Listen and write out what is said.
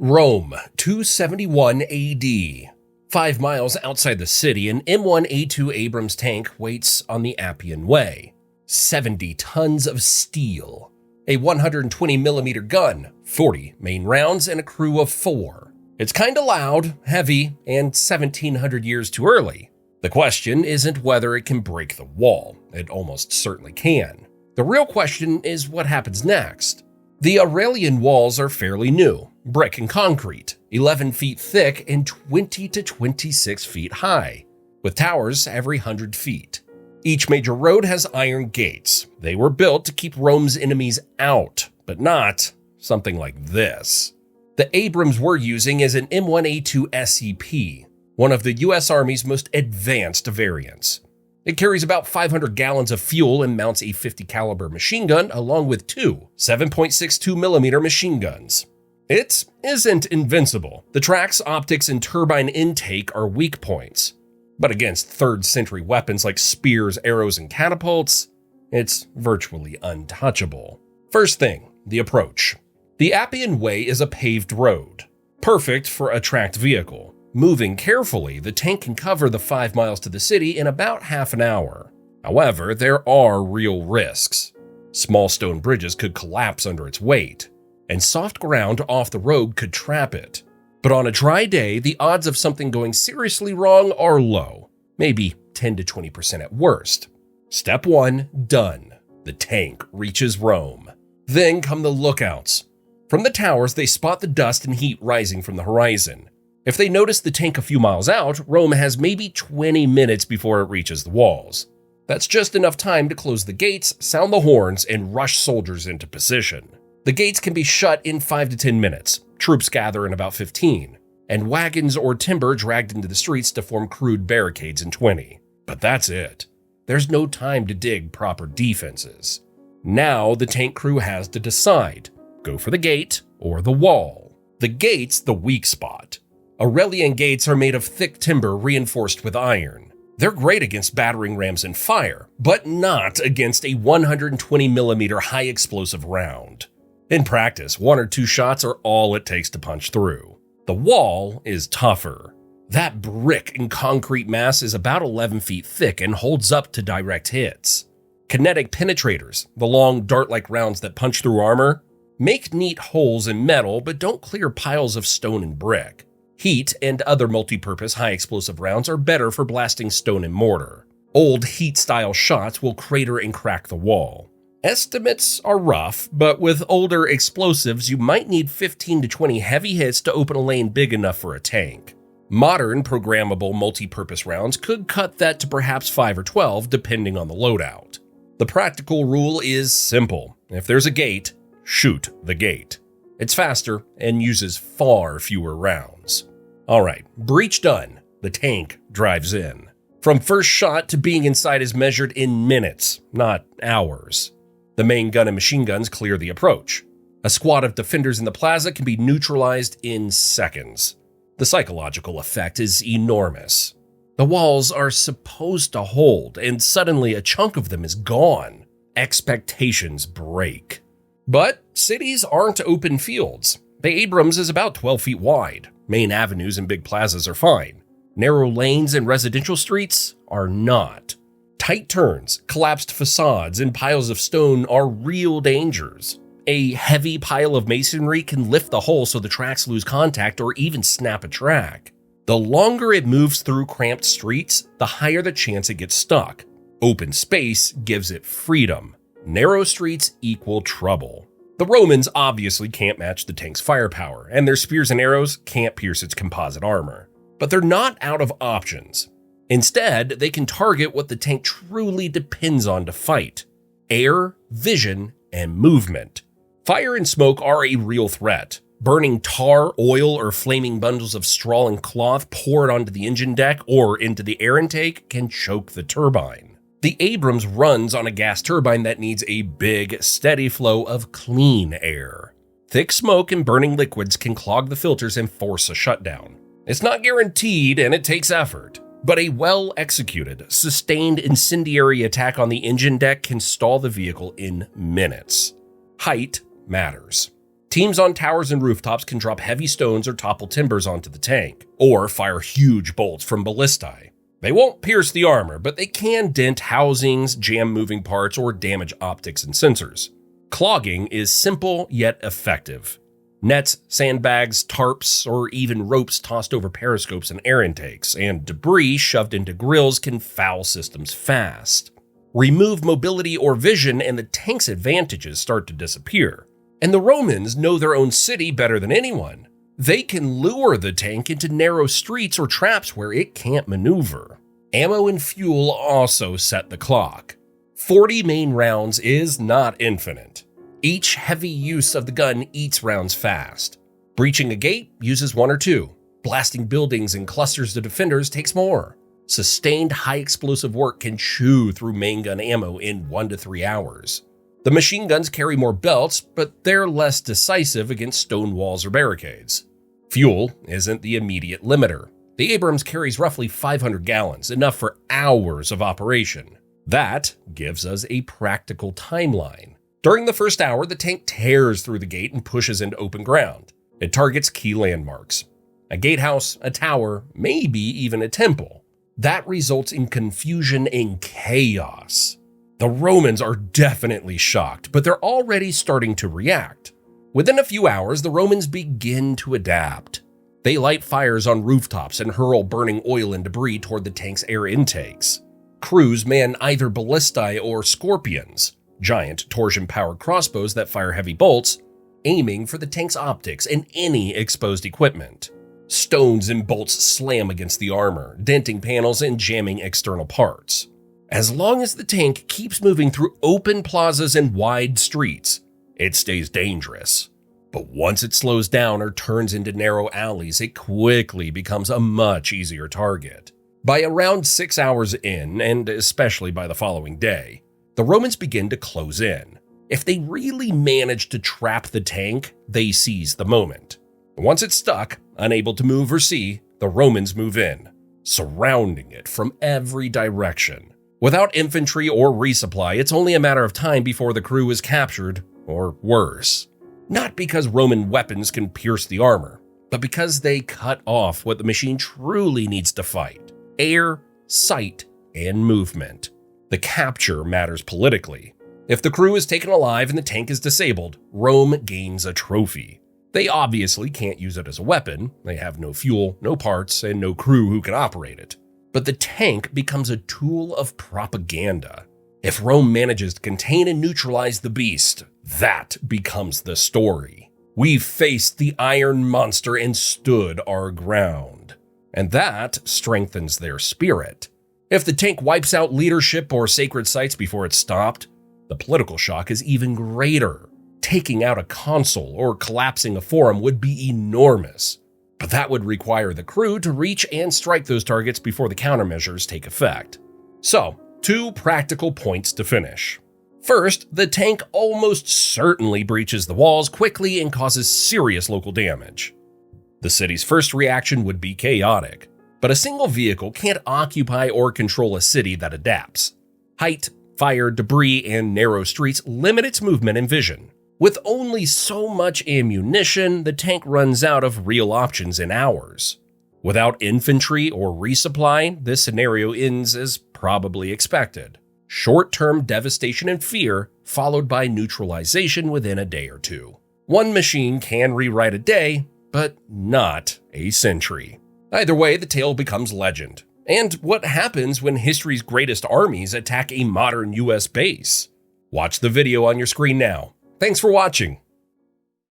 Rome, 271 AD. 5 miles outside the city, an M1A2 Abrams tank waits on the Appian Way. 70 tons of steel, a 120mm gun, 40 main rounds, and a crew of 4. It's kinda loud, heavy, and 1700 years too early. The question isn't whether it can break the wall. It almost certainly can. The real question is what happens next. The Aurelian walls are fairly new, brick and concrete, 11 feet thick and 20 to 26 feet high, with towers every 100 feet. Each major road has iron gates. They were built to keep Rome's enemies out, but not something like this. The Abrams we're using is an M1A2 SEP, one of the US Army's most advanced variants. It carries about 500 gallons of fuel and mounts a 50 caliber machine gun along with two 7.62mm machine guns. It isn't invincible. The tracks, optics, and turbine intake are weak points. But against 3rd century weapons like spears, arrows, and catapults, it's virtually untouchable. First thing, the approach. The Appian Way is a paved road, perfect for a tracked vehicle. Moving carefully, the tank can cover the 5 miles to the city in about half an hour. However, there are real risks. Small stone bridges could collapse under its weight, and soft ground off the road could trap it. But on a dry day, the odds of something going seriously wrong are low, maybe 10 to 20% at worst. Step 1, done. The tank reaches Rome. Then come the lookouts. From the towers, they spot the dust and heat rising from the horizon. If they notice the tank a few miles out, Rome has maybe 20 minutes before it reaches the walls. That's just enough time to close the gates, sound the horns, and rush soldiers into position. The gates can be shut in 5 to 10 minutes, troops gather in about 15, and wagons or timber dragged into the streets to form crude barricades in 20. But that's it. There's no time to dig proper defenses. Now the tank crew has to decide, go for the gate or the wall. The gate's the weak spot. Aurelian gates are made of thick timber reinforced with iron. They're great against battering rams and fire, but not against a 120mm high explosive round. In practice, 1 or 2 shots are all it takes to punch through. The wall is tougher. That brick and concrete mass is about 11 feet thick and holds up to direct hits. Kinetic penetrators, the long dart-like rounds that punch through armor, make neat holes in metal but don't clear piles of stone and brick. Heat and other multi-purpose high-explosive rounds are better for blasting stone and mortar. Old heat-style shots will crater and crack the wall. Estimates are rough, but with older explosives, you might need 15 to 20 heavy hits to open a lane big enough for a tank. Modern programmable multi-purpose rounds could cut that to perhaps 5 or 12, depending on the loadout. The practical rule is simple. If there's a gate, shoot the gate. It's faster and uses far fewer rounds. Alright, breach done. The tank drives in. From first shot to being inside is measured in minutes, not hours. The main gun and machine guns clear the approach. A squad of defenders in the plaza can be neutralized in seconds. The psychological effect is enormous. The walls are supposed to hold, and suddenly a chunk of them is gone. Expectations break. But cities aren't open fields. The Abrams is about 12 feet wide. Main avenues and big plazas are fine. Narrow lanes and residential streets are not. Tight turns, collapsed facades, and piles of stone are real dangers. A heavy pile of masonry can lift the hull so the tracks lose contact or even snap a track. The longer it moves through cramped streets, the higher the chance it gets stuck. Open space gives it freedom. Narrow streets equal trouble. The Romans obviously can't match the tank's firepower, and their spears and arrows can't pierce its composite armor. But they're not out of options. Instead, they can target what the tank truly depends on to fight: air, vision, and movement. Fire and smoke are a real threat. Burning tar, oil, or flaming bundles of straw and cloth poured onto the engine deck or into the air intake can choke the turbine. The Abrams runs on a gas turbine that needs a big, steady flow of clean air. Thick smoke and burning liquids can clog the filters and force a shutdown. It's not guaranteed and it takes effort, but a well-executed, sustained incendiary attack on the engine deck can stall the vehicle in minutes. Height matters. Teams on towers and rooftops can drop heavy stones or topple timbers onto the tank, or fire huge bolts from ballistae. They won't pierce the armor, but they can dent housings, jam moving parts, or damage optics and sensors. Clogging is simple yet effective. Nets, sandbags, tarps, or even ropes tossed over periscopes and air intakes, and debris shoved into grills can foul systems fast. Remove mobility or vision and the tank's advantages start to disappear. And the Romans know their own city better than anyone. They can lure the tank into narrow streets or traps where it can't maneuver. Ammo and fuel also set the clock. 40 main rounds is not infinite. Each heavy use of the gun eats rounds fast. Breaching a gate uses 1 or 2. Blasting buildings and clusters of defenders takes more. Sustained high explosive work can chew through main gun ammo in 1 to 3 hours. The machine guns carry more belts, but they're less decisive against stone walls or barricades. Fuel isn't the immediate limiter. The Abrams carries roughly 500 gallons, enough for hours of operation. That gives us a practical timeline. During the first hour, the tank tears through the gate and pushes into open ground. It targets key landmarks. A gatehouse, a tower, maybe even a temple. That results in confusion and chaos. The Romans are definitely shocked, but they're already starting to react. Within a few hours, the Romans begin to adapt. They light fires on rooftops and hurl burning oil and debris toward the tank's air intakes. Crews man either ballistae or scorpions, giant torsion-powered crossbows that fire heavy bolts, aiming for the tank's optics and any exposed equipment. Stones and bolts slam against the armor, denting panels and jamming external parts. As long as the tank keeps moving through open plazas and wide streets, it stays dangerous. But once it slows down or turns into narrow alleys, it quickly becomes a much easier target. By around 6 hours in, and especially by the following day, the Romans begin to close in. If they really manage to trap the tank, they seize the moment. Once it's stuck, unable to move or see, the Romans move in, surrounding it from every direction. Without infantry or resupply, it's only a matter of time before the crew is captured, or worse. Not because Roman weapons can pierce the armor, but because they cut off what the machine truly needs to fight: air, sight, and movement. The capture matters politically. If the crew is taken alive and the tank is disabled, Rome gains a trophy. They obviously can't use it as a weapon. They have no fuel, no parts, and no crew who can operate it. But the tank becomes a tool of propaganda. If Rome manages to contain and neutralize the beast, that becomes the story. We've faced the iron monster and stood our ground. And that strengthens their spirit. If the tank wipes out leadership or sacred sites before it's stopped, the political shock is even greater. Taking out a consul or collapsing a forum would be enormous. But that would require the crew to reach and strike those targets before the countermeasures take effect. So, 2 practical points to finish. First, the tank almost certainly breaches the walls quickly and causes serious local damage. The city's first reaction would be chaotic, but a single vehicle can't occupy or control a city that adapts. Height, fire, debris, and narrow streets limit its movement and vision. With only so much ammunition, the tank runs out of real options in hours. Without infantry or resupply, this scenario ends as probably expected. Short-term devastation and fear, followed by neutralization within a day or 2. One machine can rewrite a day, but not a century. Either way, the tale becomes legend. And what happens when history's greatest armies attack a modern US base? Watch the video on your screen now. Thanks for watching.